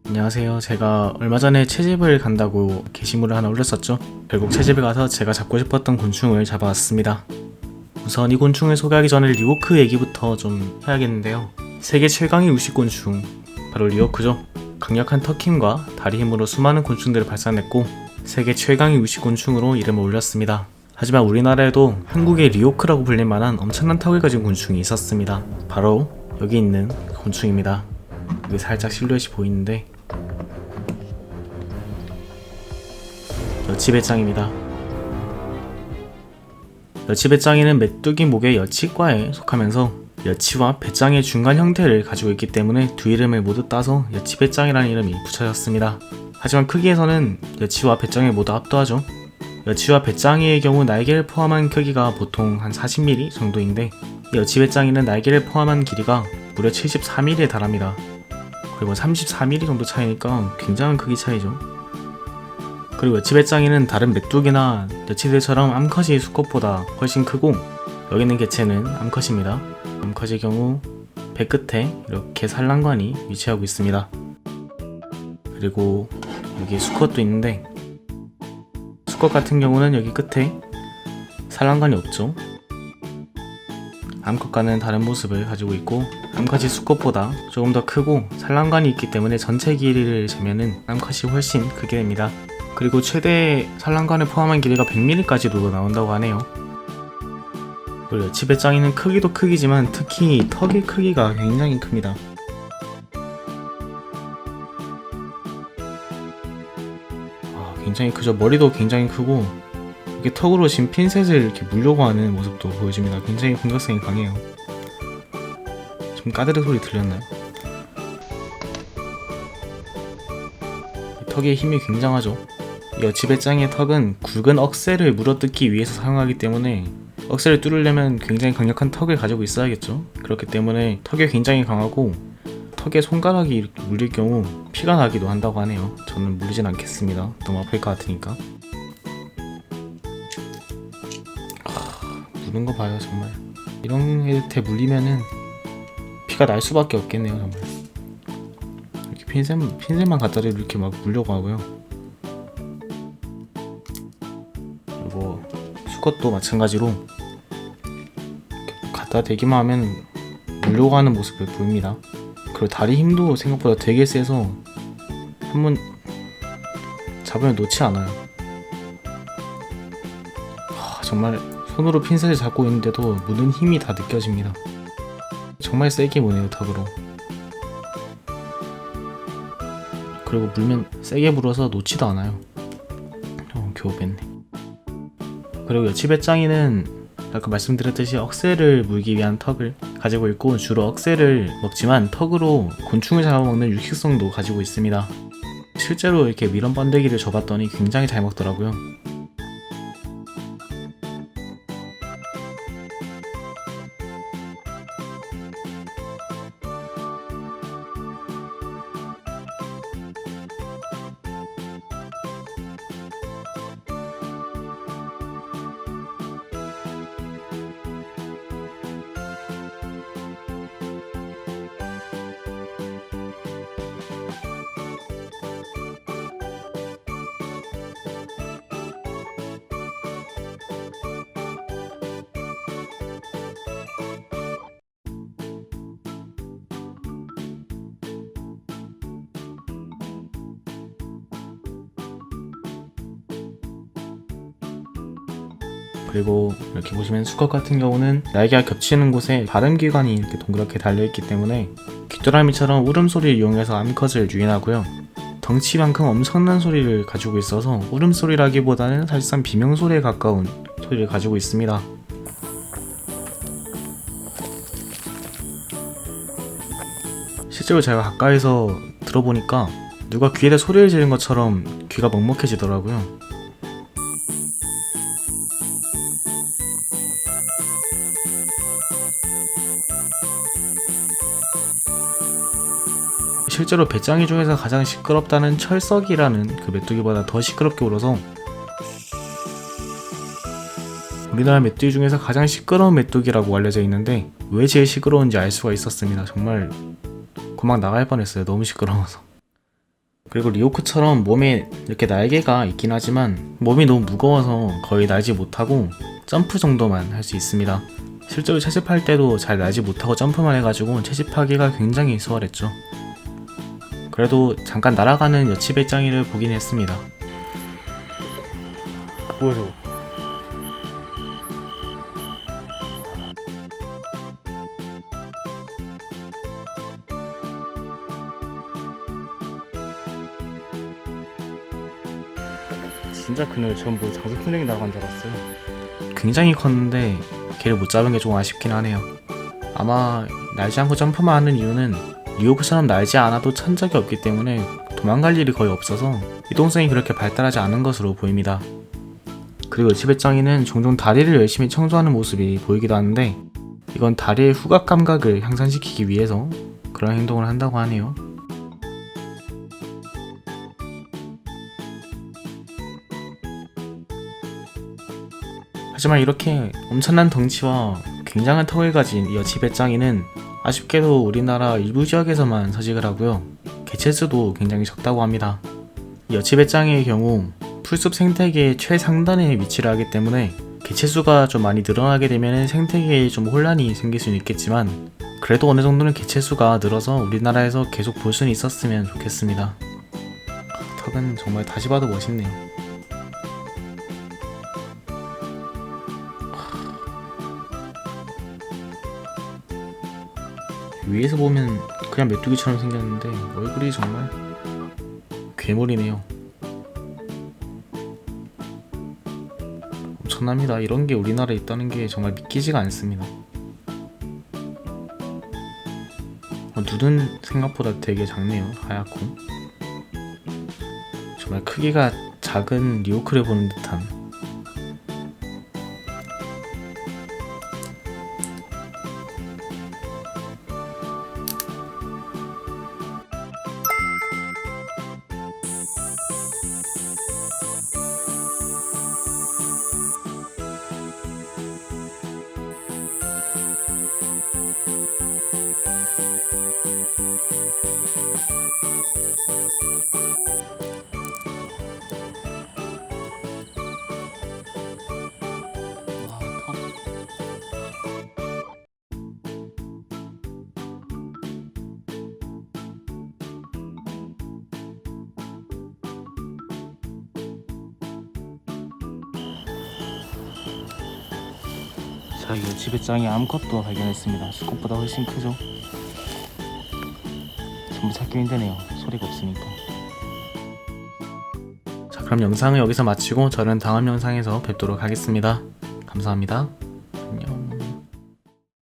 안녕하세요. 제가 얼마 전에 채집을 간다고 게시물을 하나 올렸었죠. 결국 채집에 가서 제가 잡고 싶었던 곤충을 잡아왔습니다. 우선 이 곤충을 소개하기 전에 리오크 얘기부터 좀 해야겠는데요. 세계 최강의 육식곤충, 바로 리오크죠. 강력한 턱힘과 다리 힘으로 수많은 곤충들을 발산했고 세계 최강의 육식곤충으로 이름을 올렸습니다. 하지만 우리나라에도 한국의 리오크라고 불릴 만한 엄청난 턱을 가진 곤충이 있었습니다. 바로 여기 있는 곤충입니다. 여기 살짝 실루엣이 보이는데 여치배짱입니다. 여치배짱이는 메뚜기 목의 여치과에 속하면서 여치와 배짱의 중간 형태를 가지고 있기 때문에 두 이름을 모두 따서 여치배짱이라는 이름이 붙여졌습니다. 하지만 크기에서는 여치와 배짱이 모두 압도하죠. 여치와 배짱이의 경우 날개를 포함한 크기가 보통 한 40mm 정도인데 여치배짱이는 날개를 포함한 길이가 무려 74mm에 달합니다. 그리고 34mm 정도 차이니까 굉장한 크기 차이죠. 그리고 여치배짱이는 다른 메뚜기나 여치들처럼 암컷이 수컷보다 훨씬 크고 여기 있는 개체는 암컷입니다. 암컷의 경우 배 끝에 이렇게 산란관이 위치하고 있습니다. 그리고 여기 수컷도 있는데 수컷 같은 경우는 여기 끝에 산란관이 없죠. 암컷과는 다른 모습을 가지고 있고 암컷이 수컷보다 조금 더 크고 산란관이 있기 때문에 전체 길이를 재면은 암컷이 훨씬 크게 됩니다. 그리고 최대 산란관을 포함한 길이가 100mm까지도 나온다고 하네요. 그리고 여치배짱이는 크기도 크기지만 특히 턱의 크기가 굉장히 큽니다. 굉장히 크죠. 머리도 굉장히 크고 이렇게 턱으로 지금 핀셋을 이렇게 물려고 하는 모습도 보여집니다. 굉장히 공격성이 강해요. 지금 까드르 소리 들렸나요? 턱의 힘이 굉장하죠. 여치배짱의 턱은 굵은 억새를 물어뜯기 위해서 사용하기 때문에 억새를 뚫으려면 굉장히 강력한 턱을 가지고 있어야겠죠. 그렇기 때문에 턱이 굉장히 강하고 턱에 손가락이 이렇게 물릴 경우 피가 나기도 한다고 하네요. 저는 물리진 않겠습니다. 너무 아플 것 같으니까. 무는 거 봐요 정말. 이런 애한테 물리면은 피가 날 수밖에 없겠네요 정말. 이렇게 핀셋만 갖다 대고 이렇게 막 물려고 하고요. 그리고 수컷도 마찬가지로 이렇게 갖다 대기만 하면 물려고 하는 모습을 보입니다. 그리고 다리 힘도 생각보다 되게 세서 한번 잡으면 놓지 않아요. 정말 손으로 핀셋을 잡고 있는데도 무는 힘이 다 느껴집니다. 정말 세게 무네요 턱으로. 그리고 물면 세게 물어서 놓지도 않아요. 겨우 뺐네. 그리고 여치배짱이는 아까 말씀드렸듯이 억새를 물기 위한 턱을 가지고 있고 주로 억새를 먹지만 턱으로 곤충을 잡아먹는 육식성도 가지고 있습니다. 실제로 이렇게 미럼 번데기를 줘봤더니 굉장히 잘 먹더라고요. 그리고 이렇게 보시면 수컷 같은 경우는 날개가 겹치는 곳에 발음기관이 이렇게 동그랗게 달려있기 때문에 귀뚜라미처럼 울음소리를 이용해서 암컷을 유인하고요. 덩치만큼 엄청난 소리를 가지고 있어서 울음소리라기보다는 사실상 비명소리에 가까운 소리를 가지고 있습니다. 실제로 제가 가까이서 들어보니까 누가 귀에다 소리를 지른 것처럼 귀가 먹먹해지더라고요. 실제로 배짱이 중에서 가장 시끄럽다는 철석이라는 그 메뚜기보다 더 시끄럽게 울어서 우리나라 메뚜기 중에서 가장 시끄러운 메뚜기라고 알려져 있는데 왜 제일 시끄러운지 알 수가 있었습니다. 정말 고막 나갈 뻔했어요. 너무 시끄러워서. 그리고 리오크처럼 몸에 이렇게 날개가 있긴 하지만 몸이 너무 무거워서 거의 날지 못하고 점프 정도만 할 수 있습니다. 실제로 채집할 때도 잘 날지 못하고 점프만 해가지고 채집하기가 굉장히 수월했죠. 그래도 잠깐 날아가는 여치배짱이를 보긴 했습니다. 뭐야 저거? 진짜 그늘 처음 뭐 장수풍뎅이 나간 줄 알았어요. 굉장히 컸는데 걔를 못 잡은 게 좀 아쉽긴 하네요. 아마 날지 않고 점프만 하는 이유는 리오크처럼 날지 않아도 찬 적이 없기 때문에 도망갈 일이 거의 없어서 이동성이 그렇게 발달하지 않은 것으로 보입니다. 그리고 여치배짱이는 종종 다리를 열심히 청소하는 모습이 보이기도 하는데 이건 다리의 후각 감각을 향상시키기 위해서 그런 행동을 한다고 하네요. 하지만 이렇게 엄청난 덩치와 굉장한 턱을 가진 이 여치배짱이는 아쉽게도 우리나라 일부 지역에서만 서식을 하고요. 개체수도 굉장히 적다고 합니다. 이 여치배짱의 경우 풀숲 생태계의 최상단에 위치를 하기 때문에 개체수가 좀 많이 늘어나게 되면 생태계에 좀 혼란이 생길 수는 있겠지만 그래도 어느 정도는 개체수가 늘어서 우리나라에서 계속 볼 수는 있었으면 좋겠습니다. 턱은 정말 다시 봐도 멋있네요. 위에서 보면 그냥 메뚜기처럼 생겼는데 얼굴이 정말 괴물이네요. 엄청납니다. 이런 게 우리나라에 있다는 게 정말 믿기지가 않습니다. 눈은 생각보다 되게 작네요. 하얗고 정말 크기가 작은 리오크를 보는 듯한. 자, 이 여치배짱이 암컷도 발견했습니다. 수컷보다 훨씬 크죠? 전부 찾기 힘드네요. 소리가 없으니까. 자, 그럼 영상을 여기서 마치고 저는 다음 영상에서 뵙도록 하겠습니다. 감사합니다. 안녕.